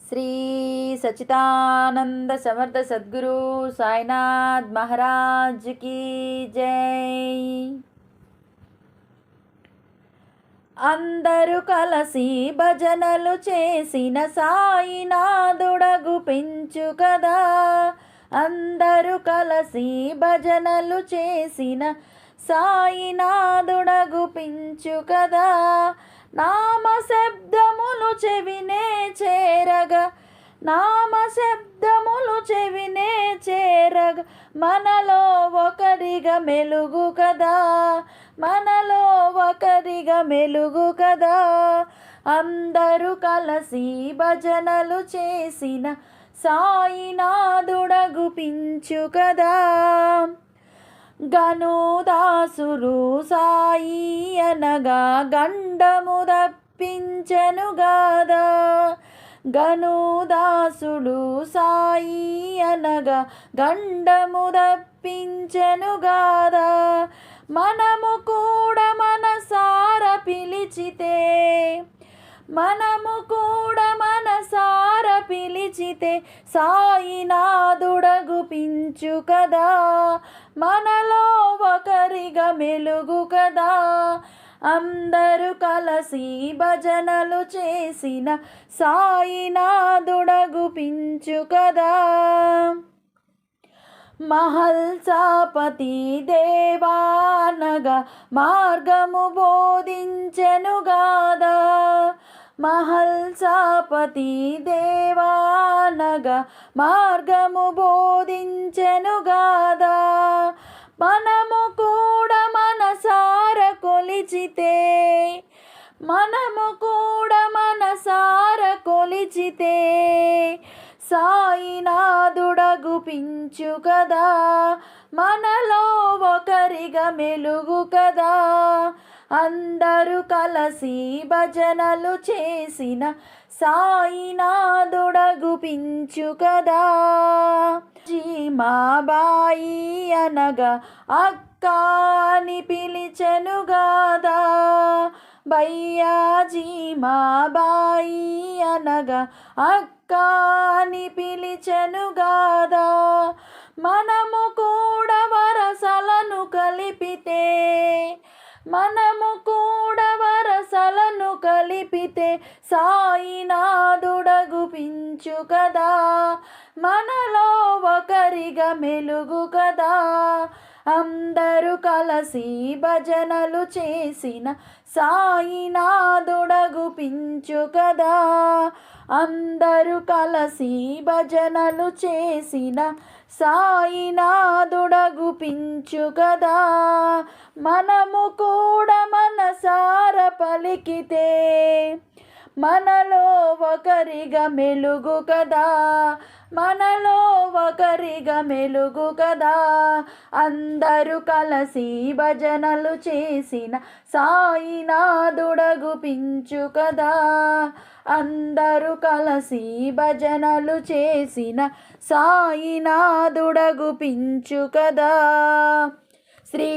శ్రీ సచిదానంద సమర్థ సద్గురు సాయినాథ్ మహారాజ్ की జై. అందరూ కలసి భజనలు చేసిన సాయినాథుడగు పెంచు కదా. అందరూ కలసి భజనలు చేసిన సాయినాథుడగు పెంచు కదా. నామ శబ్దములు చెవినే చేరగా, నామ శబ్దములు చెవినే చేరగా, మనలో ఒకరిగా మెలుగు కదా, మనలో ఒకరిగా మెలుగు కదా. అందరూ కలసి భజనలు చేసిన సాయినాథుడగు పించు కదా. గనుదాసురు సాయి అనగా గండము తప్పించెను గాదా. గనుదాసుడు సాయి అనగా గండము తప్పించెను గాదా. మనము కూడా మనసార పిలిచితే, మనము కూడా మనసార పిలిచితే సాయినాథుడగు పించు కదా. మనలో ఒకరిగా మెలుగు కదా. అందరూ కలసి భజనలు చేసిన సాయినాథుడగు పించు కదా. మహల్సాపతి దేవానగా మార్గము బోధించెను గాదా. మహల్సాపతి దేవానగా మార్గము బోధించెను గాదా. మనము కూడా మనసార కొలిచితే, మనము కూడా మనసార కొలిచితే సాయినాథుడగు పించు కదా. మనలో ఒకరిగా మెలుగు కదా. అందరూ కలసి భజనలు చేసిన సాయినాథుడగు పించు కదా. జీమాబాయి అనగా అక్క అని పిలిచెను గాదా. భయ్యాజీ మాబాయి అనగా అక్క అని పిలిచెను గాదా. మనము కూడా వరసలను కలిపితే, మనము కూడా వరసలను కలిపితే సాయినాథుడగు పించు కదా. మనలో ఒకరిగా మెలుగు కదా. అందరూ కలసి భజనలు చేసిన సాయినాథుడగు పించు కదా. అందరూ కలసి భజనలు చేసిన సాయినాథుడగు పించు కదా. మనము కూడా మనసార పలికితే మనలో ఒకరిగా మెలుగు కదా. మనలో ఒకరిగా మెలుగు కదా. అందరూ కలసి భజనలు చేసిన సాయినాథుడగు పించు కదా. అందరూ కలసి భజనలు చేసిన సాయినాథుడగు పించు కదా. శ్రీ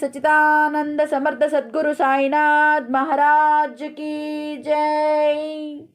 సచిదానంద సమర్థ సద్గురు సాయినాథ్ మహారాజ్ की जय.